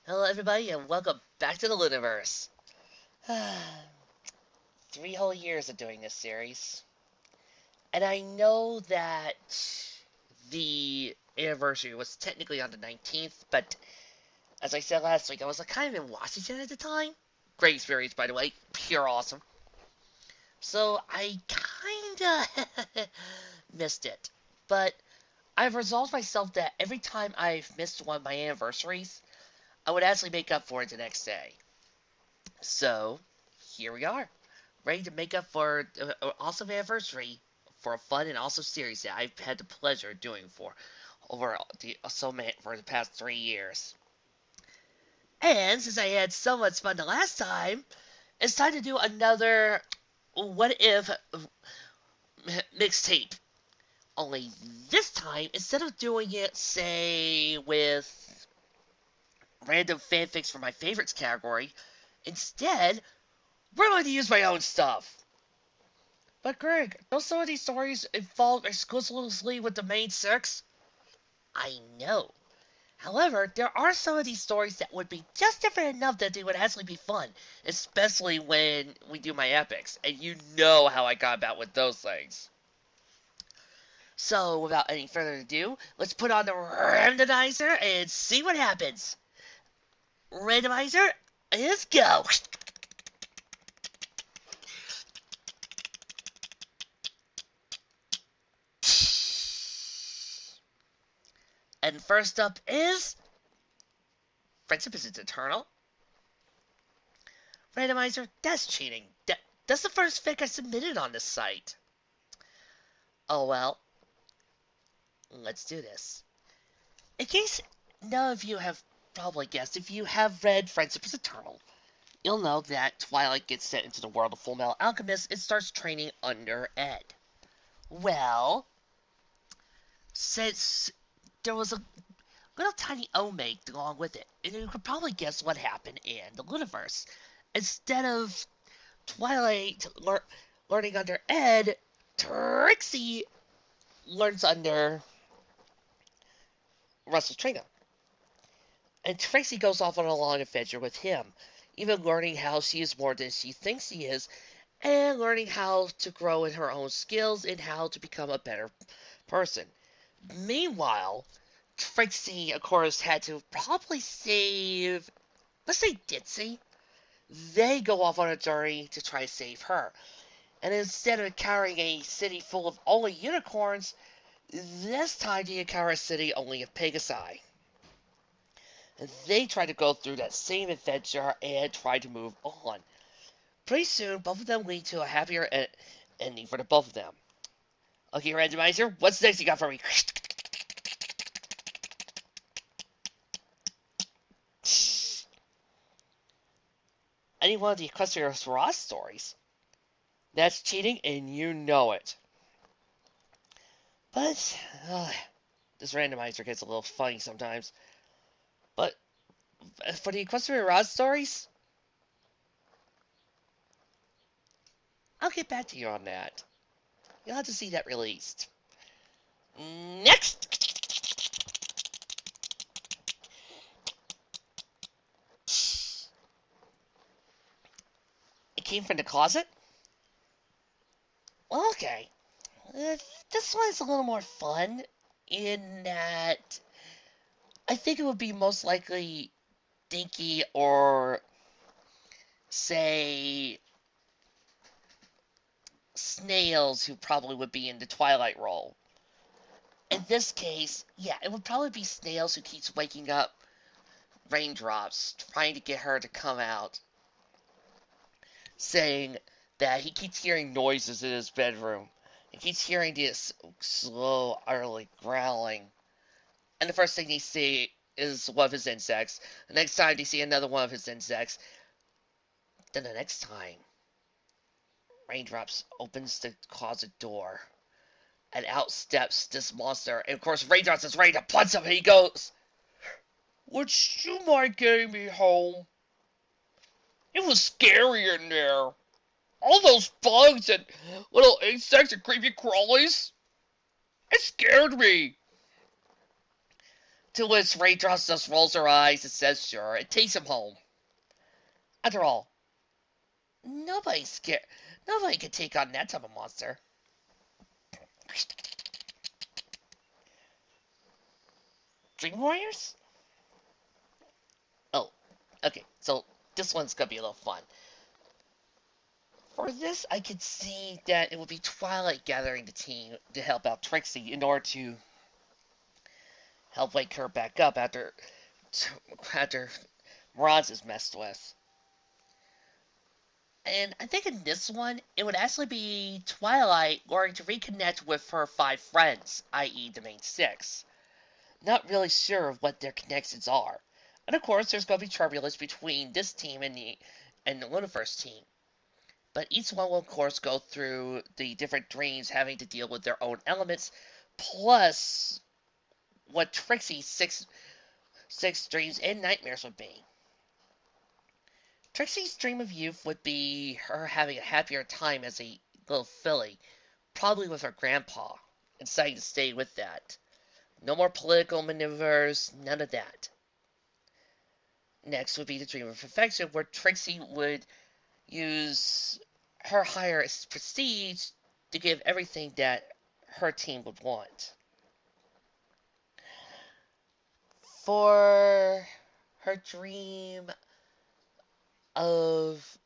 Hello, everybody, and welcome back to the Lunaverse. 3 whole years of doing this series, and I know that the anniversary was technically on the 19th, but as I said last week, I was kind of in Washington at the time. Great experience, by the way, pure awesome. So I kinda missed it, but I've resolved myself that every time I've missed one of my anniversaries, I would actually make up for it the next day. So here we are, ready to make up for an awesome anniversary for a fun and awesome series that I've had the pleasure of doing for the past 3 years. And since I had so much fun the last time, it's time to do another what if mixtape. Only this time, instead of doing it, say, with random fanfics from my favorites category, instead, we're going to use my own stuff. But Greg, don't some of these stories involve exclusively with the main six? I know. However, there are some of these stories that would be just different enough that they would actually be fun, especially when we do my epics, and you know how I got about with those things. So, without any further ado, let's put on the randomizer and see what happens. Randomizer, let's go! And first up is Friendship is Eternal. Randomizer, that's cheating. That's the first fic I submitted on this site. Oh well, let's do this. In case none of you have probably guessed, if you have read Friendship is Eternal, you'll know that Twilight gets sent into the world of Full Metal Alchemist and starts training under Ed. Well, since there was a little tiny omake along with it, and you could probably guess what happened in the Lunaverse. Instead of Twilight learning under Ed, Trixie learns under Russell Tringham. And Trixie goes off on a long adventure with him, even learning how she is more than she thinks she is, and learning how to grow in her own skills and how to become a better person. Meanwhile, Trixie, of course, had to probably save, let's say, Ditzy. They go off on a journey to try to save her. And instead of encountering a city full of only unicorns, this time they encounter a city only of Pegasi. And they try to go through that same adventure and try to move on. Pretty soon, both of them lead to a happier ending for the both of them. Okay, randomizer, what's next you got for me? Any one of the Equestrian Ross stories. That's cheating, and you know it. But, this randomizer gets a little funny sometimes. But, for the Equestrian Ross stories, I'll get back to you on that. You'll have to see that released. Next! It came from the closet? Well, okay. This one's a little more fun in that I think it would be most likely Dinky or, say, Snails who probably would be in the Twilight role. In this case, yeah, it would probably be Snails who keeps waking up Raindrops, trying to get her to come out, saying that he keeps hearing noises in his bedroom. He keeps hearing this slow, utterly growling. And the first thing they see is one of his insects. The next time they see another one of his insects. Then the next time, Raindrops opens the closet door. And out steps this monster. And of course, Raindrops is ready to punch him. And he goes, "Would you mind getting me home? It was scary in there. All those bugs and little insects and creepy crawlies. It scared me." To which Raindrops just rolls her eyes and says sure, and takes him home. After all, nobody's scared. Nobody can take on that type of monster. Dream Warriors? Oh, okay, so this one's gonna be a little fun. For this, I could see that it would be Twilight gathering the team to help out Trixie in order to help wake her back up after Miraz is messed with. And I think in this one, it would actually be Twilight going to reconnect with her five friends, i.e., the main six. Not really sure of what their connections are. And of course, there's going to be turbulence between this team and the Lunaverse team. But each one will, of course, go through the different dreams having to deal with their own elements, plus what Trixie's six dreams and nightmares would be. Trixie's dream of youth would be her having a happier time as a little filly, probably with her grandpa, and deciding to stay with that. No more political maneuvers, none of that. Next would be the dream of perfection, where Trixie would use her higher prestige to give everything that her team would want. For her dream of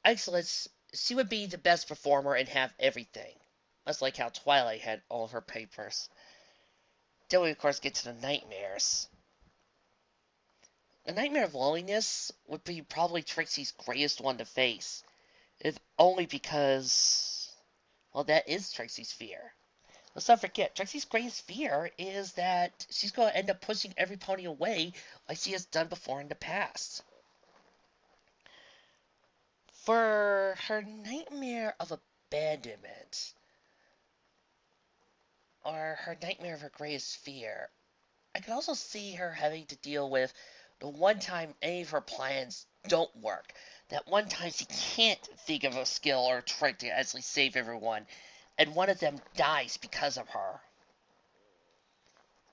excellence, she would be the best performer and have everything. Much like how Twilight had all of her papers. Then we, of course, get to the nightmares. The nightmare of loneliness would be probably Trixie's greatest one to face. If only because, well, that is Trixie's fear. Let's not forget, Trixie's greatest fear is that she's going to end up pushing every pony away like she has done before in the past. For her nightmare of abandonment, or her nightmare of her greatest fear, I could also see her having to deal with the one time any of her plans don't work. That one time she can't think of a skill or a trick to actually save everyone, and one of them dies because of her.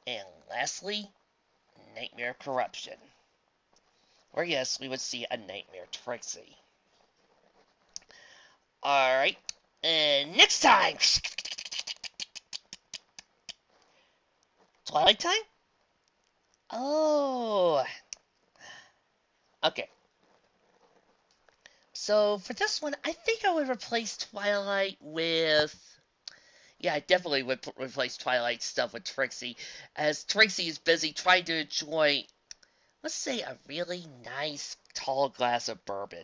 And lastly, nightmare of corruption. Or yes, we would see a nightmare Trixie. Alright, and next time! Twilight time? Oh. Okay. So for this one, I think I would replace Twilight with. Yeah, I definitely would replace Twilight stuff with Trixie, as Trixie is busy trying to enjoy, let's say, a really nice tall glass of bourbon.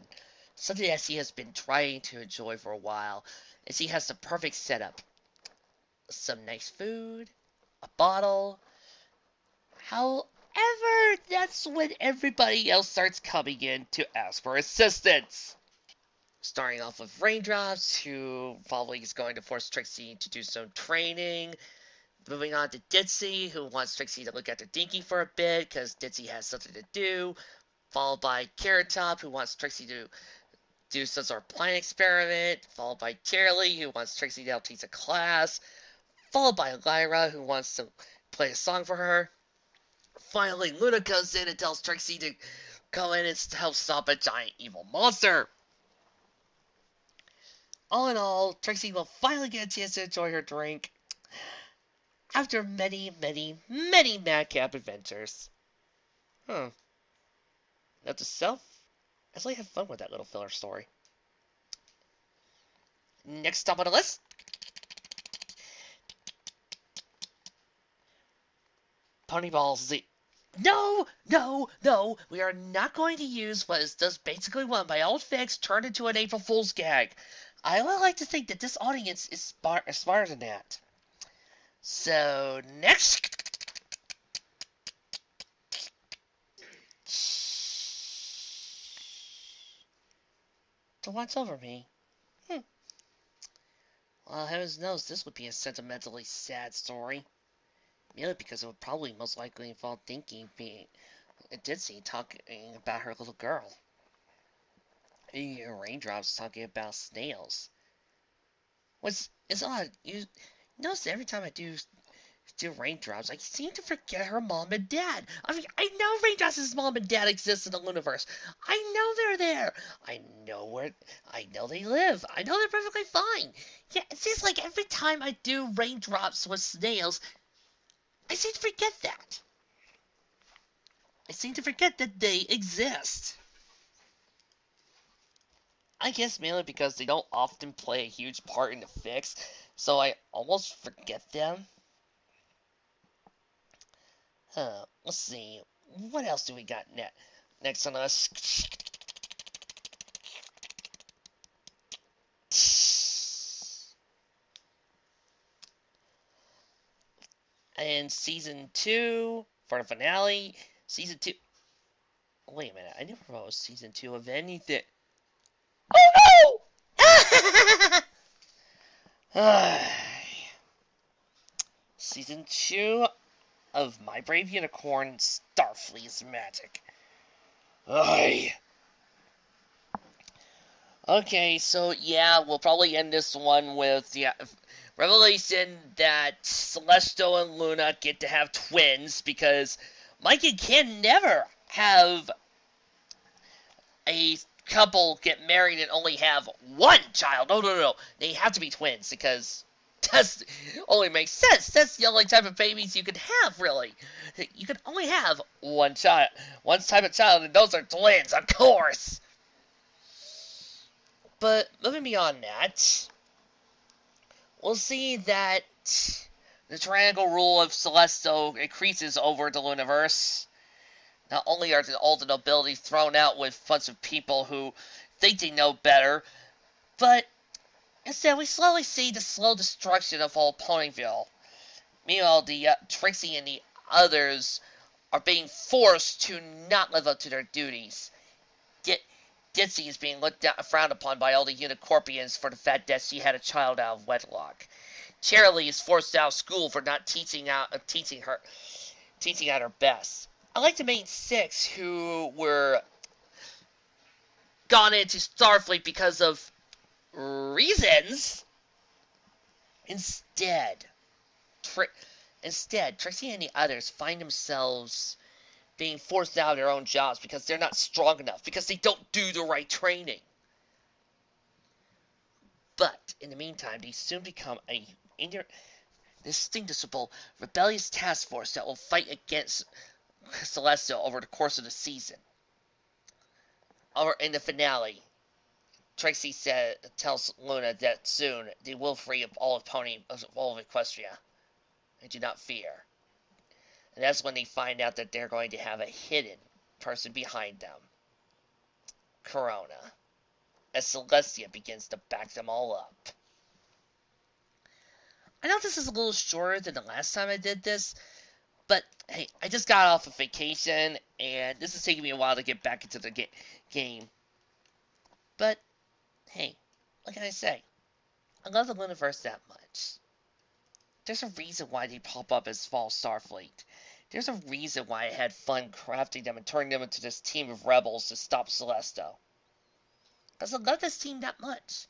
Something that she has been trying to enjoy for a while, and she has the perfect setup. Some nice food, a bottle. However, that's when everybody else starts coming in to ask for assistance. Starting off with Raindrops, who probably is going to force Trixie to do some training. Moving on to Ditzy, who wants Trixie to look after Dinky for a bit, because Ditzy has something to do. Followed by Carrot Top, who wants Trixie to do some sort of plant experiment. Followed by Charlie, who wants Trixie to help teach a class. Followed by Lyra, who wants to play a song for her. Finally, Luna comes in and tells Trixie to go in and help stop a giant evil monster. All in all, Trixie will finally get a chance to enjoy her drink after many, many, many madcap adventures. Huh. Note to self, I actually have fun with that little filler story. Next up on the list, Ponyball Z. No, no, no, we are not going to use what is just basically one of my old fics turned into an April Fool's gag. I would like to think that this audience is smarter than that. So, next. To watch over me. Well, heavens knows this would be a sentimentally sad story. Merely because it would probably most likely involve Dinky being Ditzy talking about her little girl. And Raindrops talking about snails. It's odd. You notice every time I do to Raindrops. I seem to forget her mom and dad. I mean, I know Raindrops' mom and dad exist in the Lunaverse. I know they're there. I know where. I know they live. I know they're perfectly fine. Yeah, it seems like every time I do Raindrops with snails, I seem to forget that. I seem to forget that they exist. I guess mainly because they don't often play a huge part in the fix, so I almost forget them. Let's see. What else do we got next on us? And season 2 for the finale. Season 2. Wait a minute. I never proposed season 2 of anything. Oh no! Season 2 of My Brave Unicorn Starfleet's Magic. Okay, so yeah, we'll probably end this one with the revelation that Celestial and Luna get to have twins because Mike and Ken never have a couple get married and only have one child. No. They have to be twins because that only makes sense. That's the only type of babies you can have, really. You can only have one child, one type of child, and those are twins, of course. But moving beyond that, we'll see that the triangle rule of Celestial increases over the Lunaverse. Not only are all the nobility thrown out with a bunch of people who think they know better, but instead we slowly see the slow destruction of all Ponyville. Meanwhile, the Trixie and the others are being forced to not live up to their duties. Ditzy is being frowned upon by all the Unicorpians for the fact that she had a child out of wedlock. Cheerilee is forced out of school for not teaching at her best. I like the main 6 who were gone into Starfleet because of reasons. Instead, Trixie and the others find themselves being forced out of their own jobs because they're not strong enough, because they don't do the right training. But, in the meantime, they soon become a indistinguishable, rebellious task force that will fight against Celestial over the course of the season. Or in the finale, Trixie tells Luna that soon they will free up all of Equestria. And do not fear. And that's when they find out that they're going to have a hidden person behind them. Corona. As Celestia begins to back them all up. I know this is a little shorter than the last time I did this, but hey, I just got off of vacation, and this is taking me a while to get back into the game. But, hey, what can I say? I love the Lunaverse that much. There's a reason why they pop up as Fall Starfleet. There's a reason why I had fun crafting them and turning them into this team of rebels to stop Celestial. Because I love this team that much.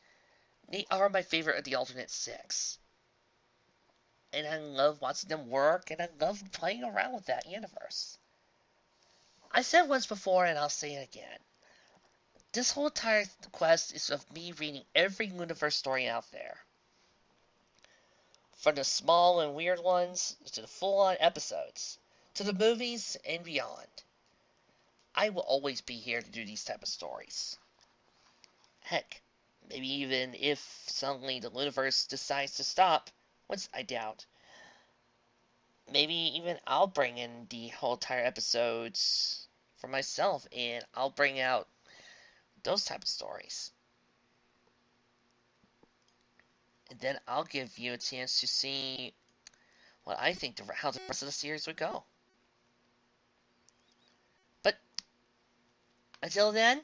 They are my favorite of the alternate 6. And I love watching them work, and I love playing around with that universe. I said once before, and I'll say it again. This whole entire quest is of me reading every Lunaverse story out there. From the small and weird ones, to the full-on episodes, to the movies, and beyond. I will always be here to do these type of stories. Heck, maybe even if suddenly the Lunaverse decides to stop, which I doubt, maybe even I'll bring in the whole entire episodes for myself, and I'll bring out those type of stories. And then I'll give you a chance to see what I think how the rest of the series would go. But until then,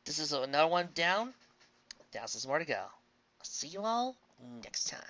this is another one down. Thousands more to go. I'll see you all next time.